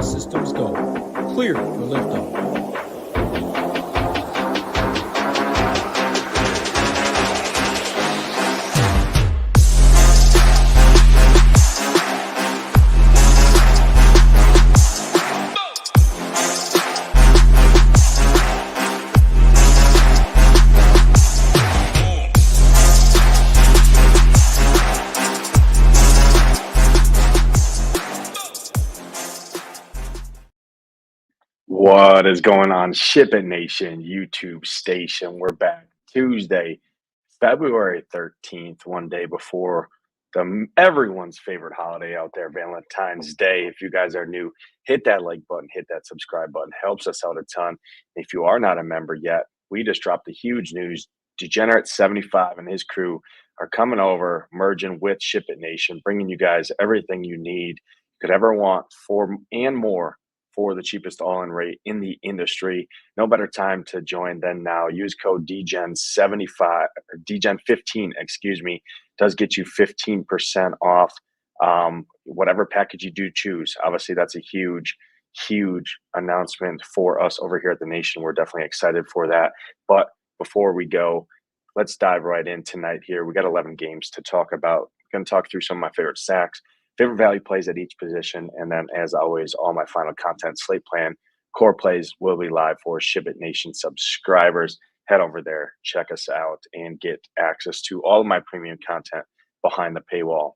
systems go. Clear for liftoff. What is going on, SHIPIT Nation YouTube station? We're back Tuesday, February 13th, one day before everyone's favorite holiday out there, Valentine's Day. If you guys are new, hit that like button, hit that subscribe button. Helps us out a ton. If you are not a member yet, we just dropped the huge news. Degenerate 75 and his crew are coming over, merging with SHIPIT Nation, bringing you guys everything you need, could ever want, for and more, for the cheapest all-in rate in the industry. No better time to join than now. Use code DGEN75 or DGEN15, excuse me, does get you 15% off whatever package you do choose. Obviously, that's a huge announcement for us over here at the Nation. We're definitely excited for that. But before we go, let's dive right in tonight here. We got 11 games to talk about. I'm going to talk through some of my favorite stacks, favorite value plays at each position, and then, as always, all my final content slate plan core plays will be live for SHIPIT Nation subscribers. Head over there, check us out, and get access to all of my premium content behind the paywall.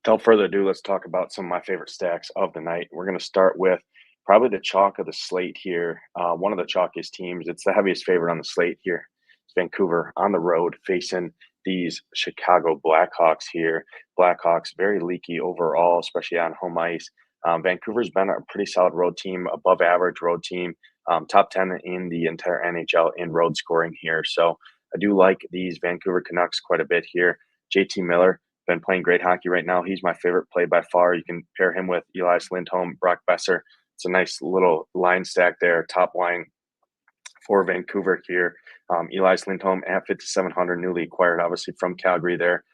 Without further ado, let's talk about some of my favorite stacks of the night. We're going to start with probably the chalk of the slate here. One of the chalkiest teams. It's the heaviest favorite on the slate here. It's Vancouver on the road facing these Chicago Blackhawks here. Blackhawks very leaky overall, especially on home ice. Vancouver's been a pretty solid road team, above average road team, top 10 in the entire NHL in road scoring here. So I do like these Vancouver Canucks quite a bit here. JT Miller, been playing great hockey right now. He's my favorite play by far. You can pair him with Elias Lindholm, Brock Besser. It's a nice little line stack there, top line for Vancouver here. Elias Lindholm at 5,700, newly acquired, obviously from Calgary there,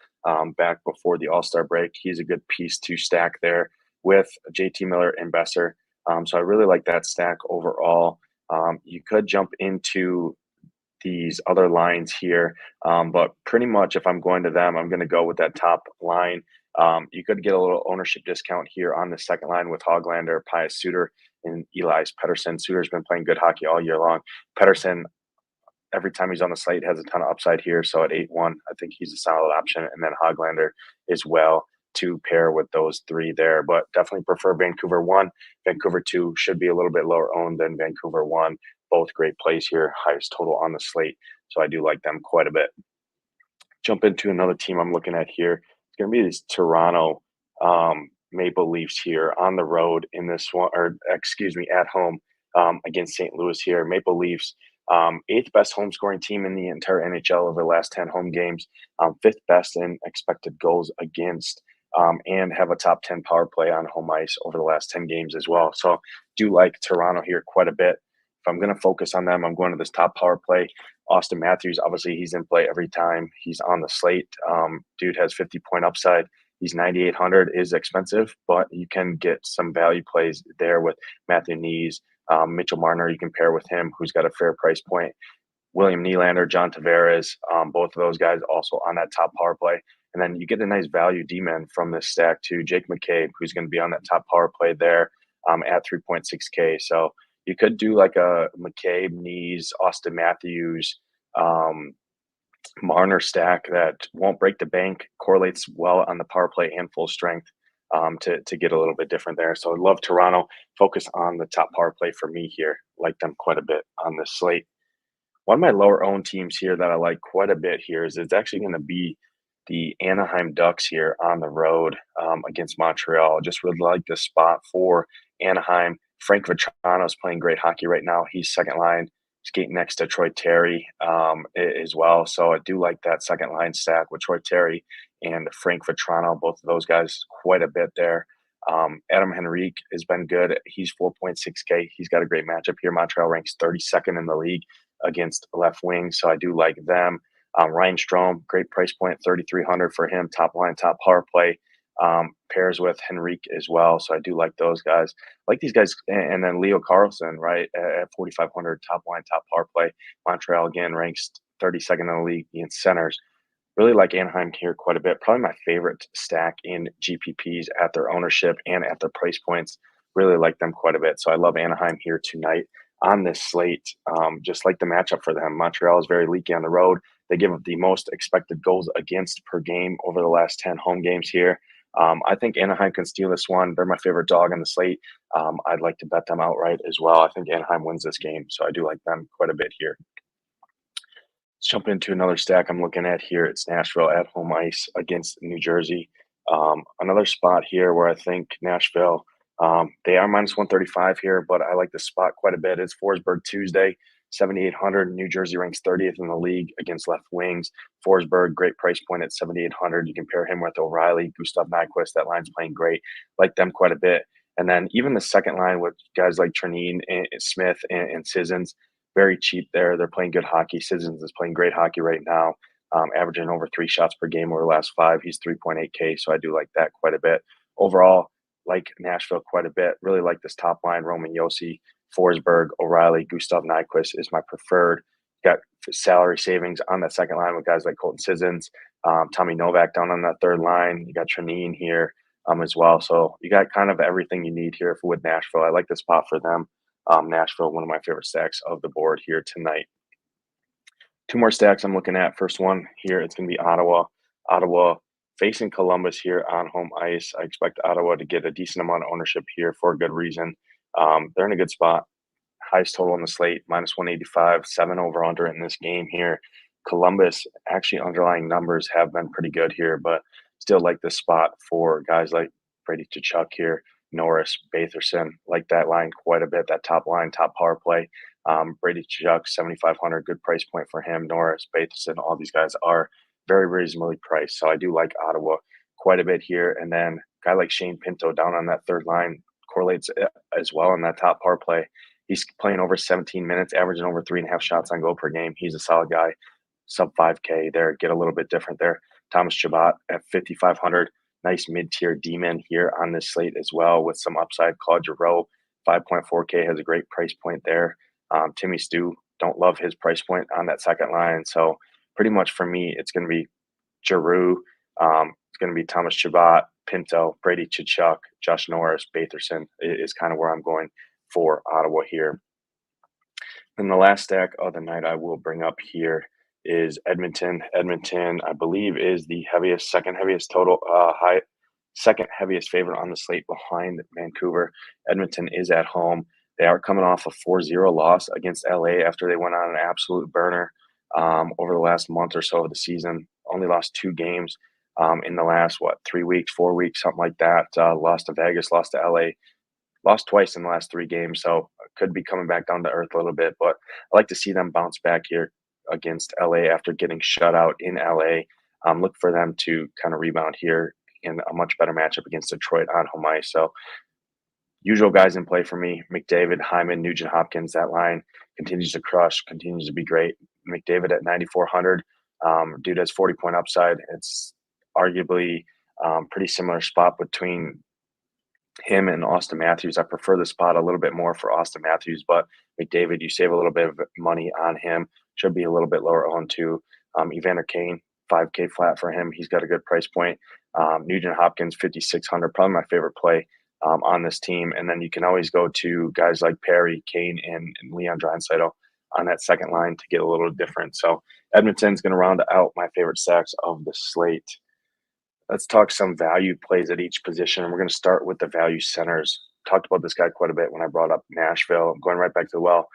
back before the All-Star break. He's a good piece to stack there with JT Miller and Besser. So I really like that stack overall. You could jump into these other lines here, but pretty much if I'm going to them, I'm going to go with that top line. You could get a little ownership discount here on the second line with Hoglander, Pius Suter, and Elias Pettersson. Suter's been playing good hockey all year long. Pettersson, every time he's on the slate, has a ton of upside here. So at 8-1, I think he's a solid option. And then Hoglander as well to pair with those three there. But definitely prefer Vancouver 1. Vancouver 2 should be a little bit lower owned than Vancouver 1. Both great plays here, highest total on the slate. So I do like them quite a bit. Jump into another team I'm looking at here. It's going to be these Toronto Maple Leafs here on the road in this one, or excuse me, at home against St. Louis here. Maple Leafs, 8th best home scoring team in the entire NHL over the last 10 home games, 5th best in expected goals against, and have a top 10 power play on home ice over the last 10 games as well. So do like Toronto here quite a bit. If I'm going to focus on them, I'm going to this top power play. Austin Matthews, obviously he's in play every time he's on the slate. Dude has 50-point upside. He's 9,800, is expensive, but you can get some value plays there with Matthew Knees. Mitchell Marner, you can pair with him, who's got a fair price point. William Nylander, John Tavares, both of those guys also on that top power play. And then you get a nice value D-man from this stack too. Jake McCabe, who's going to be on that top power play there at 3.6K. So you could do like a McCabe, Knees, Austin Matthews, Marner stack that won't break the bank, correlates well on the power play and full strength to get a little bit different there. So I love Toronto. Focus on the top power play for me here. Like them quite a bit on this slate. One of my lower owned teams here that I like quite a bit here is it's actually going to be the Anaheim Ducks here on the road against Montreal. Just really like this spot for Anaheim. Frank Vatrano is playing great hockey right now. He's second line, skating next to Troy Terry as well. So I do like that second line stack with Troy Terry and Frank Vatrano, both of those guys quite a bit there. Adam Henrique has been good. He's 4.6K. He's got a great matchup here. Montreal ranks 32nd in the league against left wing, so I do like them. Ryan Strome, great price point, 3,300 for him. Top line, top power play. pairs with Henrique as well. So I do like those guys. I like these guys. And then Leo Carlson, right, at 4,500, top line, top power play. Montreal, again, ranks 32nd in the league against centers. Really like Anaheim here quite a bit. Probably my favorite stack in GPPs at their ownership and at their price points. Really like them quite a bit. So I love Anaheim here tonight on this slate. Just like the matchup for them. Montreal is very leaky on the road. They give up the most expected goals against per game over the last 10 home games here. I think Anaheim can steal this one. They're my favorite dog on the slate. I'd like to bet them outright as well. I think Anaheim wins this game, so I do like them quite a bit here. Let's jump into another stack I'm looking at here. It's Nashville at home ice against New Jersey. Another spot here where I think Nashville, they are minus 135 here, but I like the spot quite a bit. It's Forsberg Tuesday, 7,800. New Jersey ranks 30th in the league against left wings. Forsberg, great price point at 7,800. You can pair him with O'Reilly, Gustav Nyquist. That line's playing great. Like them quite a bit. And then even the second line with guys like Trinine and Smith and Sissons, very cheap there. They're playing good hockey. Sissons is playing great hockey right now, averaging over 3 shots per game over the last 5. He's 3.8K, so I do like that quite a bit. Overall, like Nashville quite a bit. Really like this top line. Roman Josi, Forsberg, O'Reilly, Gustav Nyquist is my preferred. Got salary savings on that second line with guys like Colton Sissons, Tommy Novak down on that third line. You got Trinine here as well. So you got kind of everything you need here with Nashville. I like the spot for them. Nashville, one of my favorite stacks of the board here tonight. 2 more stacks I'm looking at. First one here, it's going to be Ottawa. Ottawa facing Columbus here on home ice. I expect Ottawa to get a decent amount of ownership here for a good reason. They're in a good spot. Highest total on the slate, minus 185, 7 over under in this game here. Columbus, actually underlying numbers have been pretty good here, but still like this spot for guys like Brady Tkachuk here. Norris, Batherson, like that line quite a bit, that top line, top power play. Brady Tkachuk, 7,500, good price point for him. Norris, Batherson, all these guys are very reasonably priced. So I do like Ottawa quite a bit here. And then a guy like Shane Pinto down on that third line correlates as well in that top power play. He's playing over 17 minutes, averaging over 3.5 shots on goal per game. He's a solid guy, sub 5K there. Get a little bit different there. Thomas Chabot at 5,500. Nice mid-tier D-man here on this slate as well with some upside. Claude Giroux, 5.4K, has a great price point there. Timmy Stu, don't love his price point on that second line. So pretty much for me, it's going to be Giroux. It's going to be Thomas Chabot, Pinto, Brady Tkachuk, Josh Norris, Batherson is kind of where I'm going for Ottawa here. And the last stack of the night I will bring up here is Edmonton. Edmonton, I believe, is the second heaviest total, second heaviest favorite on the slate behind Vancouver. Edmonton is at home. They are coming off a 4-0 loss against LA after they went on an absolute burner over the last month or so of the season. Only lost 2 games in the last, 3 weeks, 4 weeks, something like that. Lost to Vegas, lost to LA, lost twice in the last 3 games. So could be coming back down to earth a little bit. But I like to see them bounce back here against LA after getting shut out in LA. Look for them to kind of rebound here in a much better matchup against Detroit on home ice. So usual guys in play for me: McDavid, Hyman, Nugent Hopkins. That line continues to crush, continues to be great. McDavid at 9,400. Dude has 40-point upside. It's arguably pretty similar spot between him and Austin Matthews. I prefer the spot a little bit more for Austin Matthews, but McDavid, you save a little bit of money on him. Should be a little bit lower on too. Evander Kane, 5K flat for him. He's got a good price point. Nugent Hopkins, 5,600, probably my favorite play on this team. And then you can always go to guys like Perry, Kane, and Leon Draisaitl on that second line to get a little different. So Edmonton's going to round out my favorite stacks of the slate. Let's talk some value plays at each position. We're going to start with the value centers. Talked about this guy quite a bit when I brought up Nashville. Going right back to the well,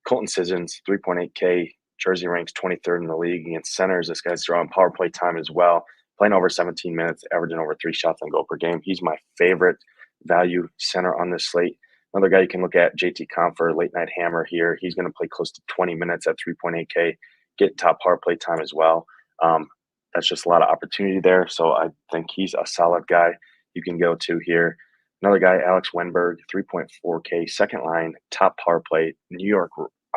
Colton Sissons, 3.8K. Jersey ranks 23rd in the league against centers. This guy's drawing power play time as well, playing over 17 minutes, averaging over 3 shots on goal per game. He's my favorite value center on this slate. Another guy you can look at, JT Compher, late night hammer here. He's going to play close to 20 minutes at 3.8K, get top power play time as well. That's just a lot of opportunity there. So I think he's a solid guy you can go to here. Another guy, Alex Wenberg, 3.4K, second line, top power play. New York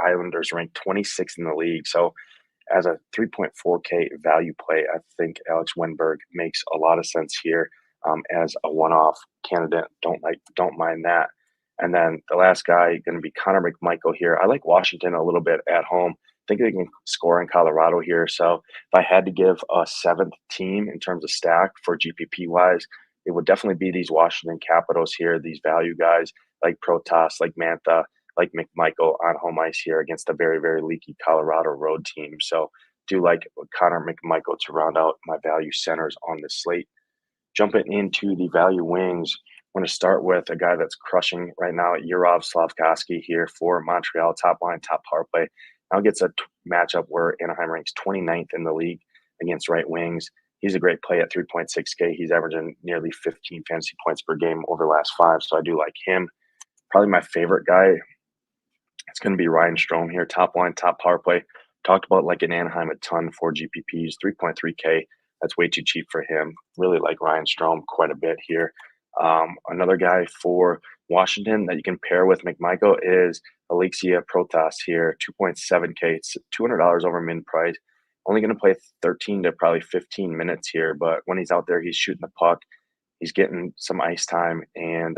Islanders ranked 26th in the league. So as a 3.4K value play, I think Alex Wenberg makes a lot of sense here. as a one-off candidate. Don't mind that. And then the last guy going to be Connor McMichael here. I like Washington a little bit at home. I think they can score in Colorado here. So if I had to give a seventh team in terms of stack for GPP wise, it would definitely be these Washington Capitals here, these value guys like Protas, like Mantha, like McMichael on home ice here against a very, very leaky Colorado road team. So do like Connor McMichael to round out my value centers on the slate. Jumping into the value wings, I'm going to start with a guy that's crushing right now, Yurov Slavkovsky here for Montreal, top line, top power play. Now gets a matchup where Anaheim ranks 29th in the league against right wings. He's a great play at 3.6K. He's averaging nearly 15 fantasy points per game over the last 5, so I do like him. Probably my favorite guy, it's going to be Ryan Strome here, top line, top power play. Talked about like in Anaheim a ton for GPPs, 3.3K. That's way too cheap for him. Really like Ryan Strome quite a bit here. Another guy for Washington that you can pair with McMichael is Alexia Protas here, 2.7K. It's $200 over min price. Only going to play 13 to probably 15 minutes here, but when he's out there, he's shooting the puck. He's getting some ice time, and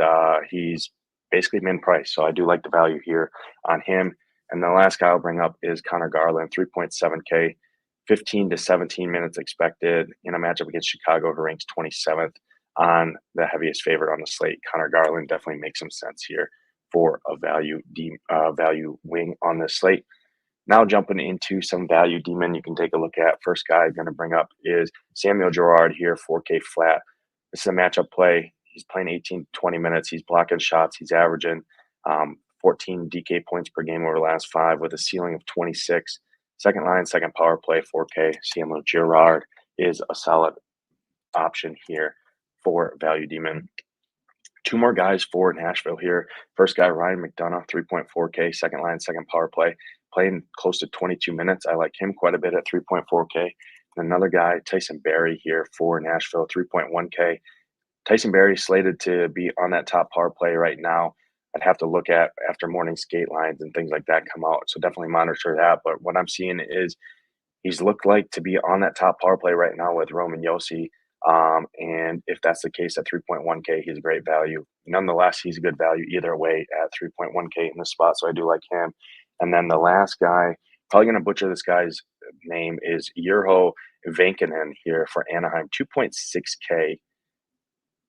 he's basically min price. So I do like the value here on him. And the last guy I'll bring up is Connor Garland, 3.7K, 15 to 17 minutes expected in a matchup against Chicago, who ranks 27th on the heaviest favorite on the slate. Connor Garland definitely makes some sense here for a value wing on this slate. Now jumping into some value demon you can take a look at. First guy I'm going to bring up is Samuel Girard here, 4K flat. This is a matchup play. He's playing 18 to 20 minutes. He's blocking shots. He's averaging 14 DK points per game over the last 5 with a ceiling of 26. Second line, second power play, 4K. Samuel Girard is a solid option here for value demon. 2 more guys for Nashville here. First guy, Ryan McDonough, 3.4K, second line, second power play, playing close to 22 minutes. I like him quite a bit at 3.4K. And another guy, Tyson Barrie here for Nashville, 3.1K. Tyson Barrie slated to be on that top power play right now. I'd have to look at after morning skate lines and things like that come out. So definitely monitor that. But what I'm seeing is he's looked like to be on that top power play right now with Roman Josi. And if that's the case at 3.1K, he's a great value. Nonetheless, he's a good value either way at 3.1K in this spot. So I do like him. And then the last guy, probably going to butcher this guy's name, is Urho Vankinen here for Anaheim, 2.6K.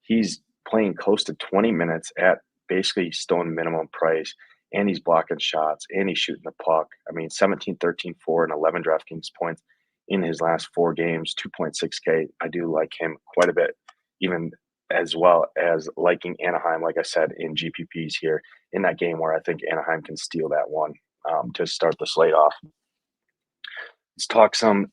He's playing close to 20 minutes at basically stone minimum price, and he's blocking shots, and he's shooting the puck. I mean, 17, 13, 4, and 11 DraftKings points in his last 4 games, 2.6K. I do like him quite a bit, even as well as liking Anaheim, like I said, in GPPs here in that game where I think Anaheim can steal that one to start the slate off. Let's talk some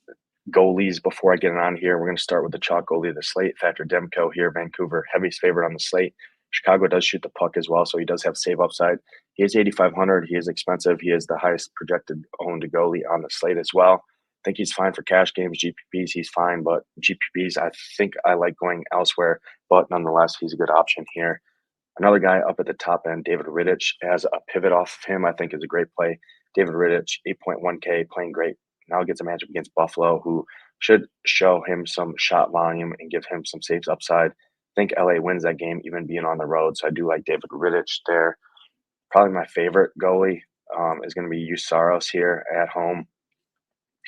goalies before I get on here. We're going to start with the chalk goalie of the slate, Thatcher Demko here, Vancouver, heaviest favorite on the slate. Chicago does shoot the puck as well, so he does have save upside. He is 8,500. He is expensive. He is the highest projected owned goalie on the slate as well. I think he's fine for cash games. GPPs, he's fine, but GPPs, I think I like going elsewhere. But nonetheless, he's a good option here. Another guy up at the top end, David Rittich, as a pivot off of him, I think is a great play. David Rittich, 8.1K, playing great. Now gets a matchup against Buffalo, who should show him some shot volume and give him some saves upside. I think LA wins that game, even being on the road. So I do like David Rittich there. Probably my favorite goalie is going to be Saros here at home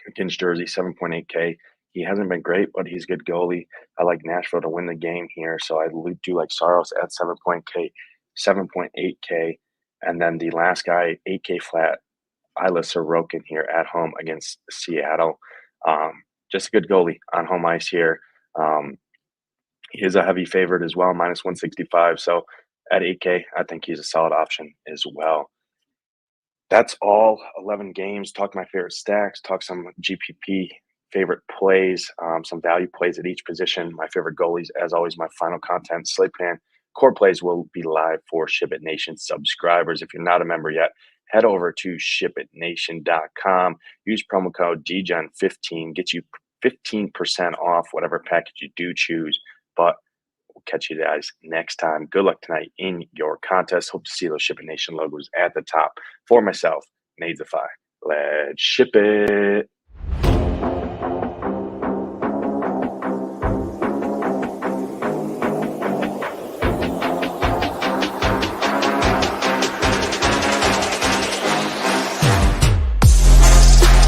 against Jersey, 7.8K. He hasn't been great, but he's a good goalie. I like Nashville to win the game here, so I do like Saros at 7.8K. And then the last guy, 8K flat, Ila Sorokin here at home against Seattle. Just a good goalie on home ice here. He is a heavy favorite as well, minus 165. So at 8K, I think he's a solid option as well. That's all 11 games. Talk my favorite stacks, talk some GPP favorite plays, some value plays at each position, my favorite goalies. As always, my final content, slate plan, core plays will be live for SHIPIT Nation subscribers. If you're not a member yet, head over to shipitnation.com. Use promo code DGEN15, get you 15% off whatever package you do choose. But we'll catch you guys next time. Good luck tonight in your contest. Hope to see those SHIPIT Nation logos at the top. For myself, Nadesify. Let's ship it.